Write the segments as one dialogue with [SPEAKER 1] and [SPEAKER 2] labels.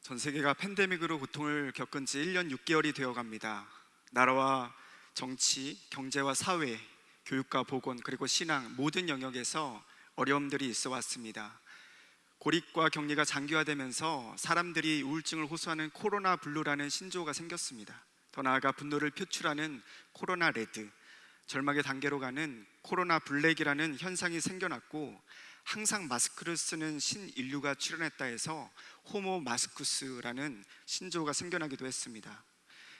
[SPEAKER 1] 전 세계가 팬데믹으로 고통을 겪은 지 1년 6개월이 되어 갑니다. 나라와 정치, 경제와 사회, 교육과 보건, 그리고 신앙 모든 영역에서 어려움들이 있어 왔습니다. 고립과 격리가 장기화되면서 사람들이 우울증을 호소하는 코로나 블루라는 신조어가 생겼습니다. 더 나아가 분노를 표출하는 코로나 레드, 절망의 단계로 가는 코로나 블랙이라는 현상이 생겨났고, 항상 마스크를 쓰는 신인류가 출현했다 해서 호모 마스쿠스라는 신조어가 생겨나기도 했습니다.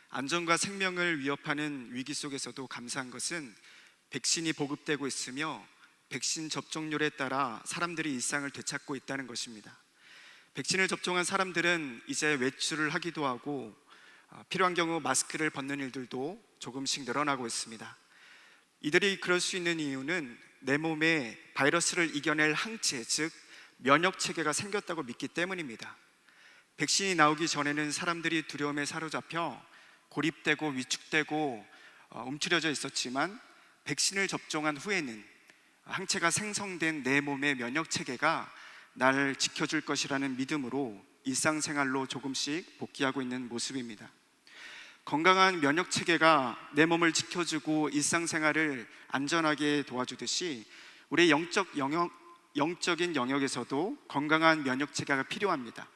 [SPEAKER 1] 안전과 생명을 위협하는 위기 속에서도 감사한 것은 백신이 보급되고 있으며 백신 접종률에 따라 사람들이 일상을 되찾고 있다는 것입니다. 백신을 접종한 사람들은 이제 외출을 하기도 하고 필요한 경우 마스크를 벗는 일들도 조금씩 늘어나고 있습니다. 이들이 그럴 수 있는 이유는 내 몸에 바이러스를 이겨낼 항체, 즉 면역 체계가 생겼다고 믿기 때문입니다. 백신이 나오기 전에는 사람들이 두려움에 사로잡혀 고립되고 위축되고 움츠려져 있었지만, 백신을 접종한 후에는 항체가 생성된 내 몸의 면역 체계가 나를 지켜줄 것이라는 믿음으로 일상생활로 조금씩 복귀하고 있는 모습입니다. 건강한 면역 체계가 내 몸을 지켜주고 일상생활을 안전하게 도와주듯이 우리의 영적인 영역에서도 건강한 면역 체계가 필요합니다.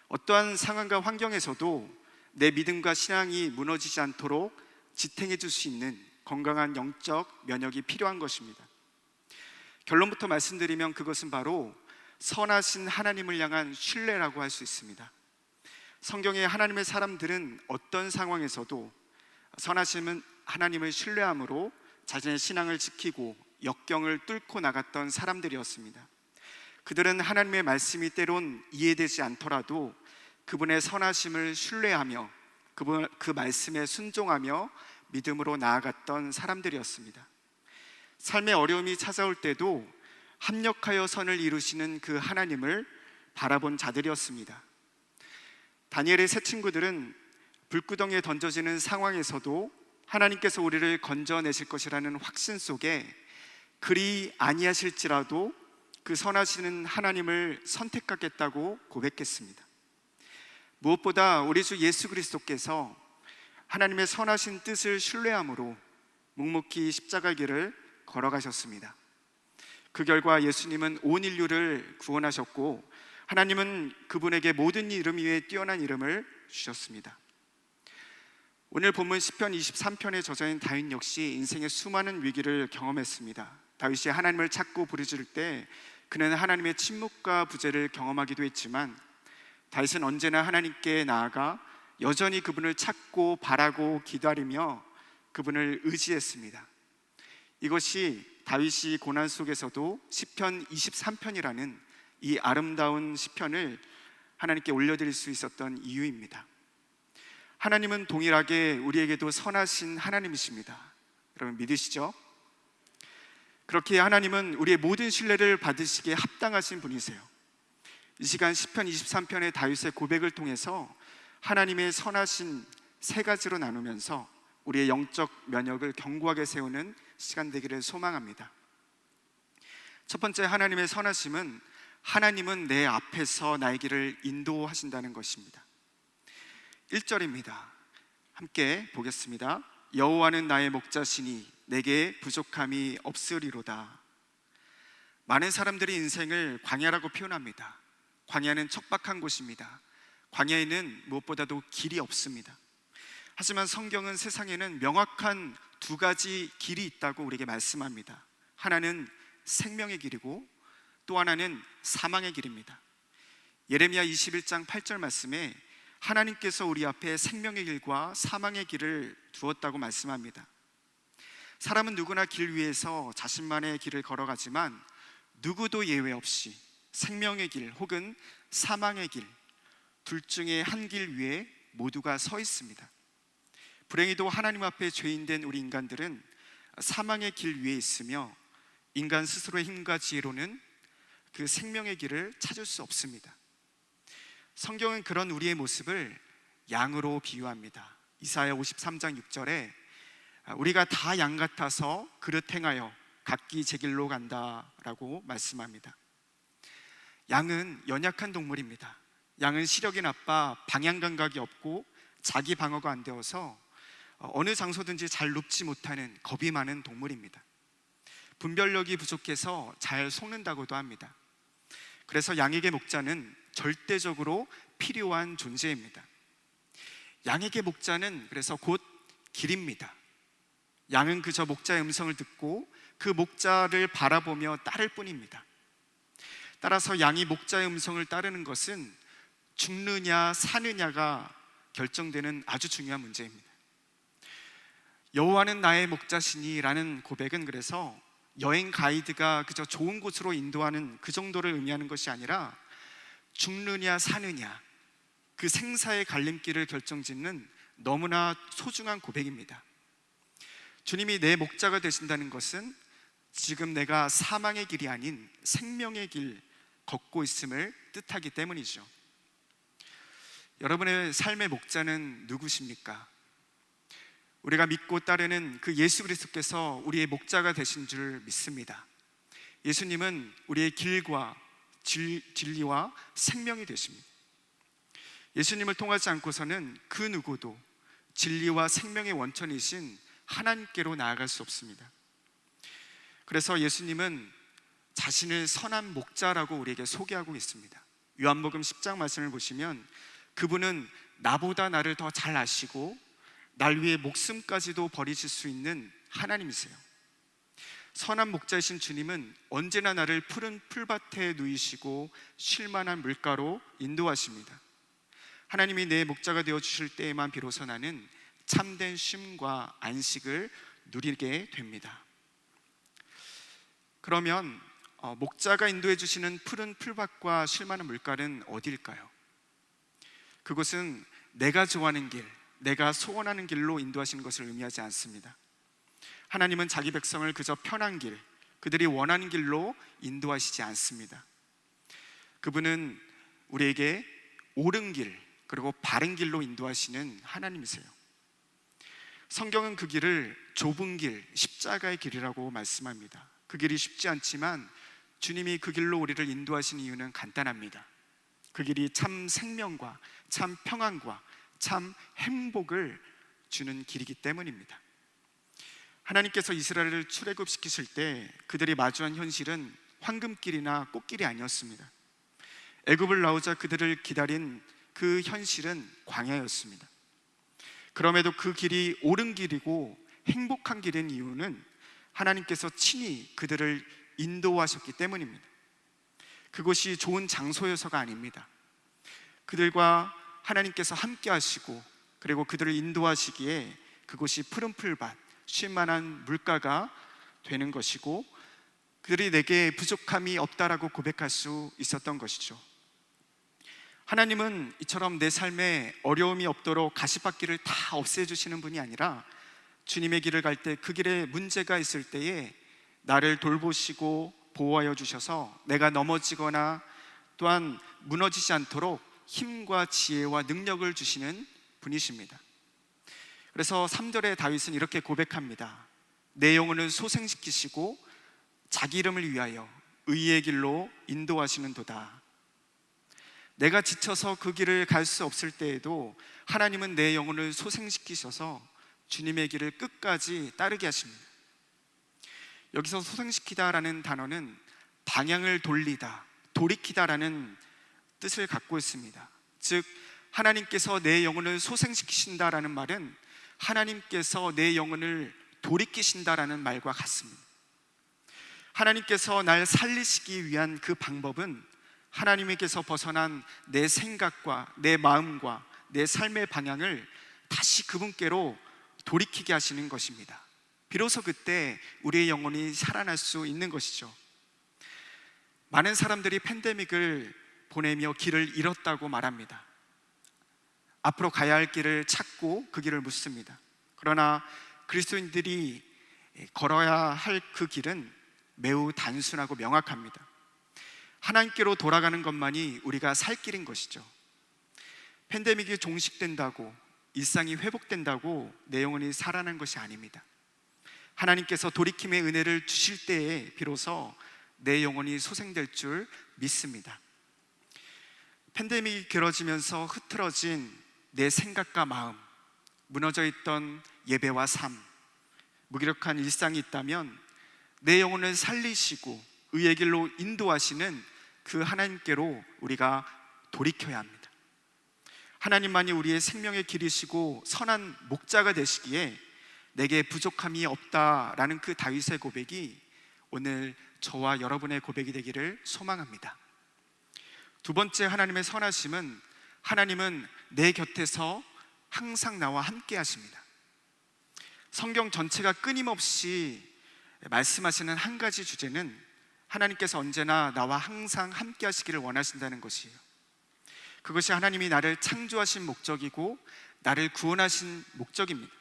[SPEAKER 1] 어떠한 상황과 환경에서도 내 믿음과 신앙이 무너지지 않도록 지탱해 줄 수 있는 건강한 영적 면역이 필요한 것입니다. 결론부터 말씀드리면 그것은 바로 선하신 하나님을 향한 신뢰라고 할 수 있습니다. 성경의 하나님의 사람들은 어떤 상황에서도 선하신 하나님을 신뢰함으로 자신의 신앙을 지키고 역경을 뚫고 나갔던 사람들이었습니다. 그들은 하나님의 말씀이 때론 이해되지 않더라도 그분의 선하심을 신뢰하며 그 말씀에 순종하며 믿음으로 나아갔던 사람들이었습니다. 삶의 어려움이 찾아올 때도 합력하여 선을 이루시는 그 하나님을 바라본 자들이었습니다. 다니엘의 세 친구들은 불구덩이에 던져지는 상황에서도 하나님께서 우리를 건져내실 것이라는 확신 속에 그리 아니하실지라도 그 선하시는 하나님을 선택하겠다고 고백했습니다. 무엇보다 우리 주 예수 그리스도께서 하나님의 선하신 뜻을 신뢰함으로 묵묵히 십자가 길을 걸어가셨습니다. 그 결과 예수님은 온 인류를 구원하셨고, 하나님은 그분에게 모든 이름 위에 뛰어난 이름을 주셨습니다. 오늘 본문 시편 23편의 저자인 다윗 역시 인생의 수많은 위기를 경험했습니다. 다윗이 하나님을 찾고 부르짖을 때 그는 하나님의 침묵과 부재를 경험하기도 했지만, 다윗은 언제나 하나님께 나아가 여전히 그분을 찾고 바라고 기다리며 그분을 의지했습니다. 이것이 다윗이 고난 속에서도 시편 23편이라는 이 아름다운 시편을 하나님께 올려드릴 수 있었던 이유입니다. 하나님은 동일하게 우리에게도 선하신 하나님이십니다. 여러분 믿으시죠? 그렇게 하나님은 우리의 모든 신뢰를 받으시기에 합당하신 분이세요. 이 시간 시편 23편의 다윗의 고백을 통해서 하나님의 선하신 세 가지로 나누면서 우리의 영적 면역을 견고하게 세우는 시간 되기를 소망합니다. 첫 번째, 하나님의 선하심은 하나님은 내 앞에서 나의 길을 인도하신다는 것입니다. 1절입니다. 함께 보겠습니다. 여호와는 나의 목자시니 내게 부족함이 없으리로다. 많은 사람들이 인생을 광야라고 표현합니다. 광야는 척박한 곳입니다. 광야에는 무엇보다도 길이 없습니다. 하지만 성경은 세상에는 명확한 두 가지 길이 있다고 우리에게 말씀합니다. 하나는 생명의 길이고 또 하나는 사망의 길입니다. 예레미야 21장 8절 말씀에 하나님께서 우리 앞에 생명의 길과 사망의 길을 두었다고 말씀합니다. 사람은 누구나 길 위에서 자신만의 길을 걸어가지만 누구도 예외 없이 생명의 길 혹은 사망의 길, 둘 중에 한 길 위에 모두가 서 있습니다. 불행히도 하나님 앞에 죄인된 우리 인간들은 사망의 길 위에 있으며 인간 스스로의 힘과 지혜로는 그 생명의 길을 찾을 수 없습니다. 성경은 그런 우리의 모습을 양으로 비유합니다. 이사야 53장 6절에 우리가 다 양 같아서 그릇 행하여 각기 제 길로 간다라고 말씀합니다. 양은 연약한 동물입니다. 양은 시력이 나빠 방향 감각이 없고 자기 방어가 안 되어서 어느 장소든지 잘 눕지 못하는 겁이 많은 동물입니다. 분별력이 부족해서 잘 속는다고도 합니다. 그래서 양에게 목자는 절대적으로 필요한 존재입니다. 양에게 목자는 그래서 곧 길입니다. 양은 그저 목자의 음성을 듣고 그 목자를 바라보며 따를 뿐입니다. 따라서 양이 목자의 음성을 따르는 것은 죽느냐 사느냐가 결정되는 아주 중요한 문제입니다. 여호와는 나의 목자시니 라는 고백은 그래서 여행 가이드가 그저 좋은 곳으로 인도하는 그 정도를 의미하는 것이 아니라 죽느냐 사느냐 그 생사의 갈림길을 결정짓는 너무나 소중한 고백입니다. 주님이 내 목자가 되신다는 것은 지금 내가 사망의 길이 아닌 생명의 길 걷고 있음을 뜻하기 때문이죠. 여러분의 삶의 목자는 누구십니까? 우리가 믿고 따르는 그 예수 그리스도께서 우리의 목자가 되신 줄 믿습니다. 예수님은 우리의 길과 진리와 생명이 되십니다. 예수님을 통하지 않고서는 그 누구도 진리와 생명의 원천이신 하나님께로 나아갈 수 없습니다. 그래서 예수님은 자신을 선한 목자라고 우리에게 소개하고 있습니다. 요한복음 10장 말씀을 보시면 그분은 나보다 나를 더 잘 아시고 날 위해 목숨까지도 버리실 수 있는 하나님이세요. 선한 목자이신 주님은 언제나 나를 푸른 풀밭에 누이시고 쉴만한 물가로 인도하십니다. 하나님이 내 목자가 되어주실 때에만 비로소 나는 참된 쉼과 안식을 누리게 됩니다. 그러면 목자가 인도해 주시는 푸른 풀밭과 쉴만한 물가는 어디일까요? 그곳은 내가 좋아하는 길, 내가 소원하는 길로 인도하시는 것을 의미하지 않습니다. 하나님은 자기 백성을 그저 편한 길, 그들이 원하는 길로 인도하시지 않습니다. 그분은 우리에게 옳은 길, 그리고 바른 길로 인도하시는 하나님이세요. 성경은 그 길을 좁은 길, 십자가의 길이라고 말씀합니다. 그 길이 쉽지 않지만 주님이 그 길로 우리를 인도하시는 이유는 간단합니다. 그 길이 참 생명과 참 평안과 참 행복을 주는 길이기 때문입니다. 하나님께서 이스라엘을 출애굽시키실 때 그들이 마주한 현실은 황금길이나 꽃길이 아니었습니다. 애굽을 나오자 그들을 기다린 그 현실은 광야였습니다. 그럼에도 그 길이 옳은 길이고 행복한 길인 이유는 하나님께서 친히 그들을 인도하셨기 때문입니다. 그곳이 좋은 장소여서가 아닙니다. 그들과 하나님께서 함께 하시고 그리고 그들을 인도하시기에 그곳이 푸른 풀밭, 쉴만한 물가가 되는 것이고 그들이 내게 부족함이 없다라고 고백할 수 있었던 것이죠. 하나님은 이처럼 내 삶에 어려움이 없도록 가시밭길을 다 없애주시는 분이 아니라 주님의 길을 갈 때 그 길에 문제가 있을 때에 나를 돌보시고 보호하여 주셔서 내가 넘어지거나 또한 무너지지 않도록 힘과 지혜와 능력을 주시는 분이십니다. 그래서 3절에 다윗은 이렇게 고백합니다. 내 영혼을 소생시키시고 자기 이름을 위하여 의의 길로 인도하시는 도다. 내가 지쳐서 그 길을 갈 수 없을 때에도 하나님은 내 영혼을 소생시키셔서 주님의 길을 끝까지 따르게 하십니다. 여기서 소생시키다라는 단어는 방향을 돌리다, 돌이키다라는 뜻을 갖고 있습니다. 즉 하나님께서 내 영혼을 소생시키신다라는 말은 하나님께서 내 영혼을 돌이키신다라는 말과 같습니다. 하나님께서 날 살리시기 위한 그 방법은 하나님께서 벗어난 내 생각과 내 마음과 내 삶의 방향을 다시 그분께로 돌이키게 하시는 것입니다. 비로소 그때 우리의 영혼이 살아날 수 있는 것이죠. 많은 사람들이 팬데믹을 보내며 길을 잃었다고 말합니다. 앞으로 가야 할 길을 찾고 그 길을 묻습니다. 그러나 그리스도인들이 걸어야 할 그 길은 매우 단순하고 명확합니다. 하나님께로 돌아가는 것만이 우리가 살 길인 것이죠. 팬데믹이 종식된다고, 일상이 회복된다고 내 영혼이 살아난 것이 아닙니다. 하나님께서 돌이킴의 은혜를 주실 때에 비로소 내 영혼이 소생될 줄 믿습니다. 팬데믹이 길어지면서 흐트러진 내 생각과 마음, 무너져 있던 예배와 삶, 무기력한 일상이 있다면 내 영혼을 살리시고 의의 길로 인도하시는 그 하나님께로 우리가 돌이켜야 합니다. 하나님만이 우리의 생명의 길이시고 선한 목자가 되시기에 내게 부족함이 없다라는 그 다윗의 고백이 오늘 저와 여러분의 고백이 되기를 소망합니다. 두 번째 하나님의 선하심은, 하나님은 내 곁에서 항상 나와 함께 하십니다. 성경 전체가 끊임없이 말씀하시는 한 가지 주제는 하나님께서 언제나 나와 항상 함께 하시기를 원하신다는 것이에요. 그것이 하나님이 나를 창조하신 목적이고 나를 구원하신 목적입니다.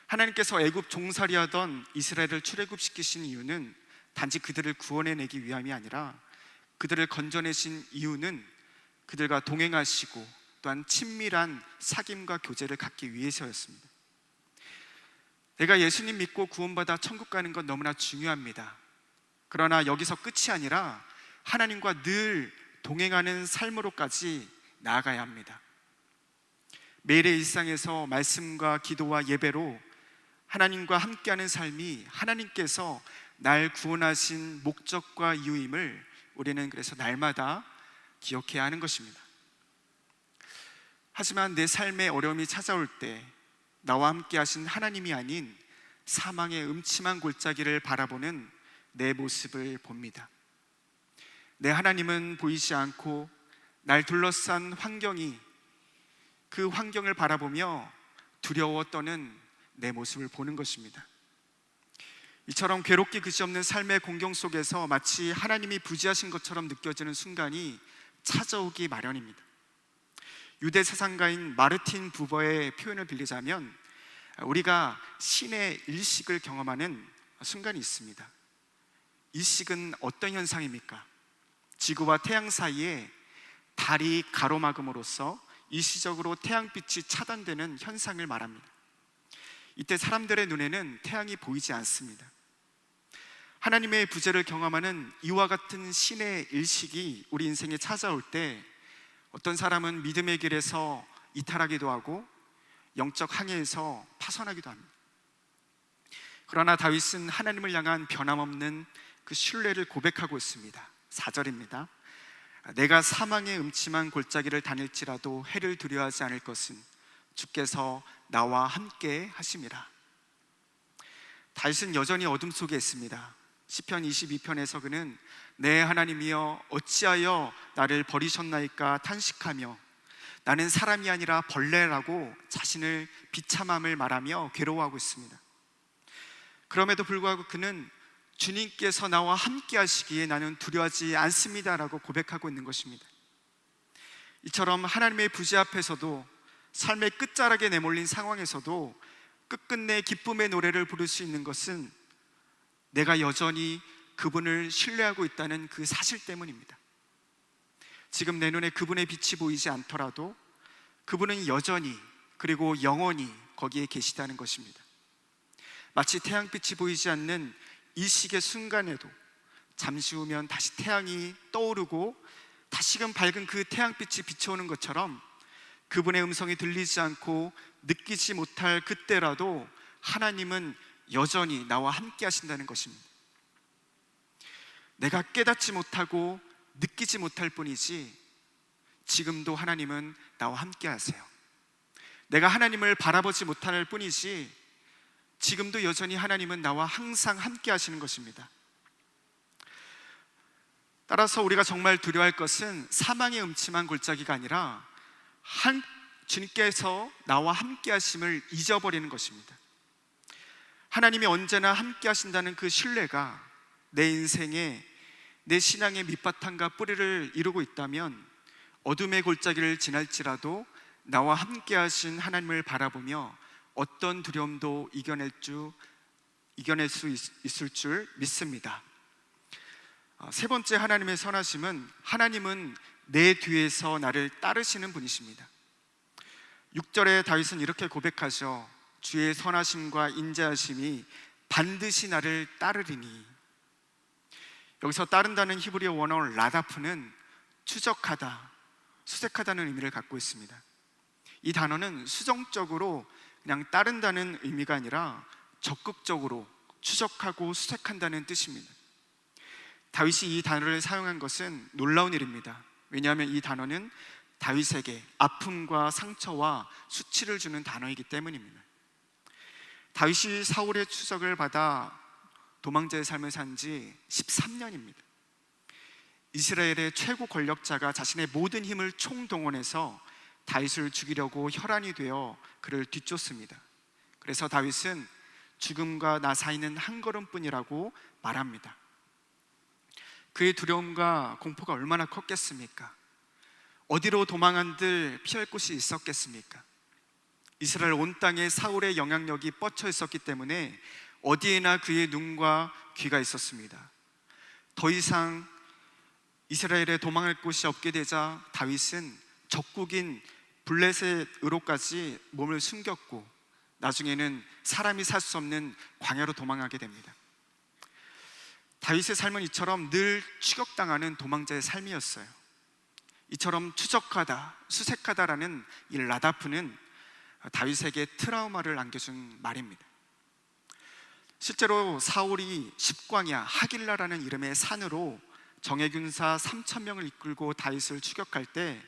[SPEAKER 1] 하나님께서 애굽 종살이하던 이스라엘을 출애굽시키신 이유는 단지 그들을 구원해내기 위함이 아니라 그들을 건져내신 이유는 그들과 동행하시고 또한 친밀한 사귐과 교제를 갖기 위해서였습니다. 내가 예수님 믿고 구원받아 천국 가는 건 너무나 중요합니다. 그러나 여기서 끝이 아니라 하나님과 늘 동행하는 삶으로까지 나아가야 합니다. 매일의 일상에서 말씀과 기도와 예배로 하나님과 함께하는 삶이 하나님께서 날 구원하신 목적과 이유임을 우리는 그래서 날마다 기억해야 하는 것입니다. 하지만 내 삶에 어려움이 찾아올 때 나와 함께 하신 하나님이 아닌 사망의 음침한 골짜기를 바라보는 내 모습을 봅니다. 내 하나님은 보이지 않고 날 둘러싼 환경이, 그 환경을 바라보며 두려워 떠는 내 모습을 보는 것입니다. 이처럼 괴롭기 그지없는 삶의 공경 속에서 마치 하나님이 부재하신 것처럼 느껴지는 순간이 찾아오기 마련입니다. 유대 사상가인 마르틴 부버의 표현을 빌리자면 우리가 신의 일식을 경험하는 순간이 있습니다. 일식은 어떤 현상입니까? 지구와 태양 사이에 달이 가로막음으로써 일시적으로 태양빛이 차단되는 현상을 말합니다. 이때 사람들의 눈에는 태양이 보이지 않습니다. 하나님의 부재를 경험하는 이와 같은 신의 일식이 우리 인생에 찾아올 때 어떤 사람은 믿음의 길에서 이탈하기도 하고 영적 항해에서 파선하기도 합니다. 그러나 다윗은 하나님을 향한 변함없는 그 신뢰를 고백하고 있습니다. 4절입니다. 내가 사망의 음침한 골짜기를 다닐지라도 해를 두려워하지 않을 것은 주께서 나와 함께 하심이라. 다윗은 여전히 어둠 속에 있습니다. 시편 22편에서 그는 내 하나님이여 어찌하여 나를 버리셨나이까 탄식하며 나는 사람이 아니라 벌레라고 자신을 비참함을 말하며 괴로워하고 있습니다. 그럼에도 불구하고 그는 주님께서 나와 함께 하시기에 나는 두려워하지 않습니다라고 고백하고 있는 것입니다. 이처럼 하나님의 부재 앞에서도, 삶의 끝자락에 내몰린 상황에서도 끝끝내 기쁨의 노래를 부를 수 있는 것은 내가 여전히 그분을 신뢰하고 있다는 그 사실 때문입니다. 지금 내 눈에 그분의 빛이 보이지 않더라도 그분은 여전히, 그리고 영원히 거기에 계시다는 것입니다. 마치 태양빛이 보이지 않는 이 시기의 순간에도 잠시 후면 다시 태양이 떠오르고 다시금 밝은 그 태양빛이 비춰오는 것처럼 그분의 음성이 들리지 않고 느끼지 못할 그때라도 하나님은 여전히 나와 함께 하신다는 것입니다. 내가 깨닫지 못하고 느끼지 못할 뿐이지 지금도 하나님은 나와 함께 하세요. 내가 하나님을 바라보지 못할 뿐이지 지금도 여전히 하나님은 나와 항상 함께 하시는 것입니다. 따라서 우리가 정말 두려워할 것은 사망의 음침한 골짜기가 아니라 주님께서 나와 함께 하심을 잊어버리는 것입니다. 하나님이 언제나 함께 하신다는 그 신뢰가 내 인생에, 내 신앙의 밑바탕과 뿌리를 이루고 있다면 어둠의 골짜기를 지날지라도 나와 함께 하신 하나님을 바라보며 어떤 두려움도 이겨낼 수 있을 줄 믿습니다. 세 번째 하나님의 선하심은, 하나님은 내 뒤에서 나를 따르시는 분이십니다. 6절에 다윗은 이렇게 고백하죠. 주의 선하심과 인자하심이 반드시 나를 따르리니. 여기서 따른다는 히브리어 원어 라다프는 추적하다, 수색하다는 의미를 갖고 있습니다. 이 단어는 수정적으로 그냥 따른다는 의미가 아니라 적극적으로 추적하고 수색한다는 뜻입니다. 다윗이 이 단어를 사용한 것은 놀라운 일입니다. 왜냐하면 이 단어는 다윗에게 아픔과 상처와 수치를 주는 단어이기 때문입니다. 다윗이 사울의 추적을 받아 도망자의 삶을 산 지 13년입니다. 이스라엘의 최고 권력자가 자신의 모든 힘을 총동원해서 다윗을 죽이려고 혈안이 되어 그를 뒤쫓습니다. 그래서 다윗은 죽음과 나 사이는 한 걸음뿐이라고 말합니다. 그의 두려움과 공포가 얼마나 컸겠습니까? 어디로 도망한들 피할 곳이 있었겠습니까? 이스라엘 온 땅에 사울의 영향력이 뻗쳐 있었기 때문에 어디에나 그의 눈과 귀가 있었습니다. 더 이상 이스라엘에 도망할 곳이 없게 되자 다윗은 적국인 블레셋으로까지 몸을 숨겼고 나중에는 사람이 살 수 없는 광야로 도망하게 됩니다. 다윗의 삶은 이처럼 늘 추격당하는 도망자의 삶이었어요. 이처럼 추적하다, 수색하다라는 이 라다프는 다윗에게 트라우마를 안겨준 말입니다. 실제로 사울이 십광야 하길라라는 이름의 산으로 정예군사 3,000명을 이끌고 다윗을 추격할 때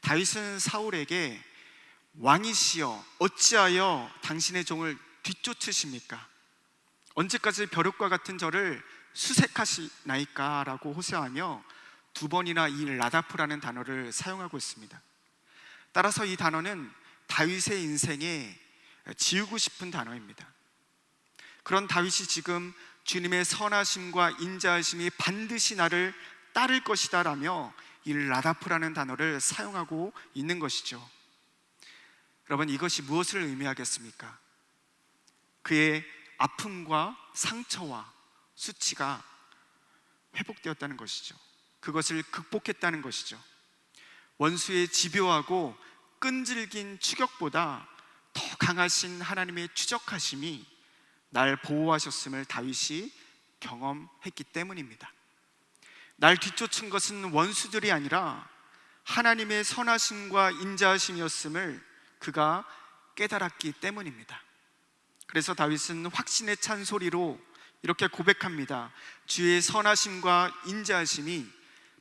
[SPEAKER 1] 다윗은 사울에게 왕이시여 어찌하여 당신의 종을 뒤쫓으십니까? 언제까지 벼룩과 같은 저를 수색하시나이까? 라고 호소하며 2번이나 이 라다프라는 단어를 사용하고 있습니다. 따라서 이 단어는 다윗의 인생에 지우고 싶은 단어입니다. 그런 다윗이 지금 주님의 선하심과 인자하심이 반드시 나를 따를 것이다 라며 이 라다프라는 단어를 사용하고 있는 것이죠. 여러분, 이것이 무엇을 의미하겠습니까? 그의 아픔과 상처와 수치가 회복되었다는 것이죠. 그것을 극복했다는 것이죠. 원수의 집요하고 끈질긴 추격보다 더 강하신 하나님의 추적하심이 날 보호하셨음을 다윗이 경험했기 때문입니다. 날 뒤쫓은 것은 원수들이 아니라 하나님의 선하심과 인자하심이었음을 그가 깨달았기 때문입니다. 그래서 다윗은 확신에 찬 소리로 이렇게 고백합니다. 주의 선하심과 인자하심이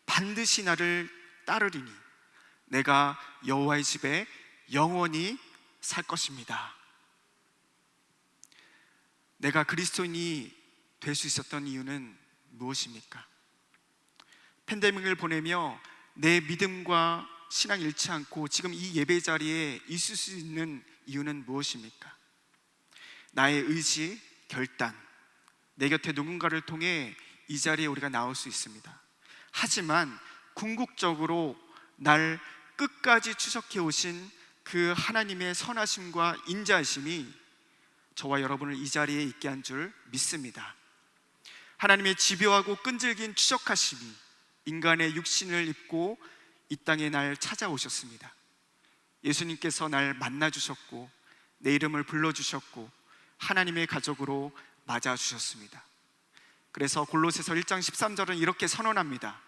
[SPEAKER 1] 반드시 나를 따르리니 내가 여호와의 집에 영원히 살 것입니다. 내가 그리스도인이 될 수 있었던 이유는 무엇입니까? 팬데믹을 보내며 내 믿음과 신앙이 잃지 않고 지금 이 예배 자리에 있을 수 있는 이유는 무엇입니까? 나의 의지, 결단, 내 곁에 누군가를 통해 이 자리에 우리가 나올 수 있습니다. 하지만 궁극적으로 날 끝까지 추적해 오신 그 하나님의 선하심과 인자하심이 저와 여러분을 이 자리에 있게 한 줄 믿습니다. 하나님의 집요하고 끈질긴 추적하심이 인간의 육신을 입고 이 땅에 날 찾아오셨습니다. 예수님께서 날 만나주셨고 내 이름을 불러주셨고 하나님의 가족으로 맞아주셨습니다. 그래서 골로새서 1장 13절은 이렇게 선언합니다.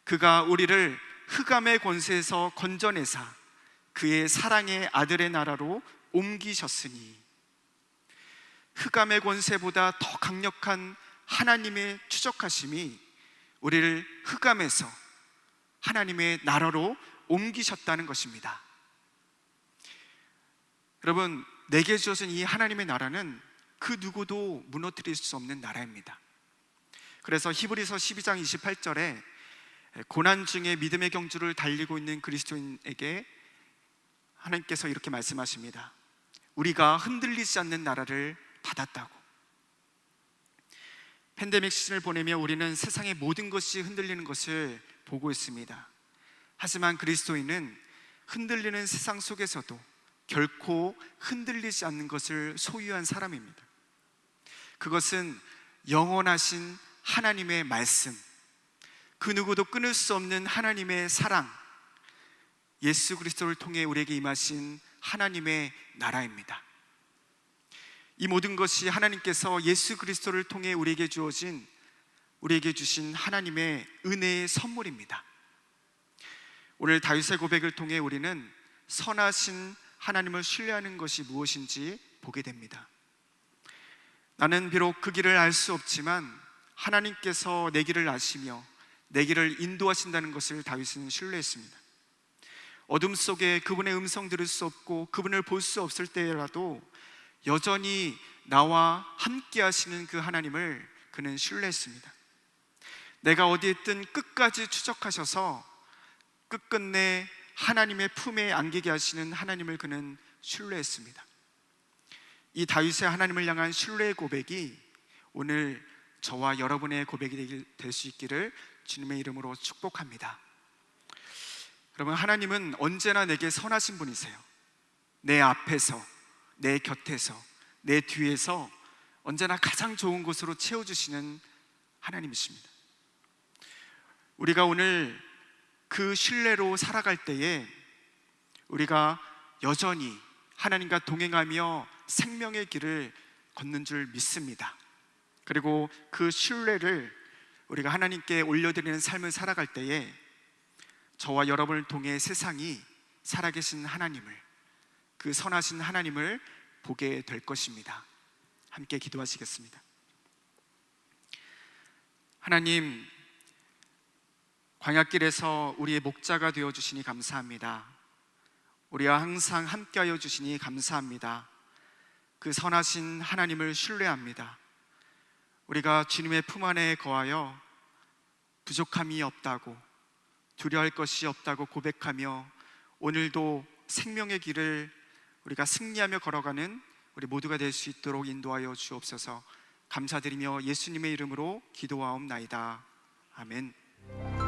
[SPEAKER 1] 그가 우리를 흑암의 권세에서 건져내사 그의 사랑의 아들의 나라로 옮기셨으니, 흑암의 권세보다 더 강력한 하나님의 추적하심이 우리를 흑암에서 하나님의 나라로 옮기셨다는 것입니다. 여러분, 내게 주어진 이 하나님의 나라는 그 누구도 무너뜨릴 수 없는 나라입니다. 그래서 히브리서 12장 28절에 고난 중에 믿음의 경주를 달리고 있는 그리스도인에게 하나님께서 이렇게 말씀하십니다. 우리가 흔들리지 않는 나라를 받았다고. 팬데믹 시즌을 보내며 우리는 세상의 모든 것이 흔들리는 것을 보고 있습니다. 하지만 그리스도인은 흔들리는 세상 속에서도 결코 흔들리지 않는 것을 소유한 사람입니다. 그것은 영원하신 하나님의 말씀, 그 누구도 끊을 수 없는 하나님의 사랑, 예수 그리스도를 통해 우리에게 임하신 하나님의 나라입니다. 이 모든 것이 하나님께서 예수 그리스도를 통해 우리에게 주신 하나님의 은혜의 선물입니다. 오늘 다윗의 고백을 통해 우리는 선하신 하나님을 신뢰하는 것이 무엇인지 보게 됩니다. 나는 비록 그 길을 알 수 없지만 하나님께서 내 길을 아시며 내 길을 인도하신다는 것을 다윗은 신뢰했습니다. 어둠 속에 그분의 음성 들을 수 없고 그분을 볼 수 없을 때라도 여전히 나와 함께 하시는 그 하나님을 그는 신뢰했습니다. 내가 어디에 있든 끝까지 추적하셔서 끝끝내 하나님의 품에 안기게 하시는 하나님을 그는 신뢰했습니다. 이 다윗의 하나님을 향한 신뢰의 고백이 오늘 저와 여러분의 고백이 될 수 있기를 주님의 이름으로 축복합니다. 여러분, 하나님은 언제나 내게 선하신 분이세요. 내 앞에서, 내 곁에서, 내 뒤에서 언제나 가장 좋은 곳으로 채워주시는 하나님이십니다. 우리가 오늘 그 신뢰로 살아갈 때에 우리가 여전히 하나님과 동행하며 생명의 길을 걷는 줄 믿습니다. 그리고 그 신뢰를 우리가 하나님께 올려드리는 삶을 살아갈 때에 저와 여러분을 통해 세상이 살아계신 하나님을, 그 선하신 하나님을 보게 될 것입니다. 함께 기도하시겠습니다. 하나님, 광야길에서 우리의 목자가 되어주시니 감사합니다. 우리와 항상 함께하여 주시니 감사합니다. 그 선하신 하나님을 신뢰합니다. 우리가 주님의 품 안에 거하여 부족함이 없다고, 두려워할 것이 없다고 고백하며 오늘도 생명의 길을 우리가 승리하며 걸어가는 우리 모두가 될 수 있도록 인도하여 주옵소서. 감사드리며 예수님의 이름으로 기도하옵나이다. 아멘.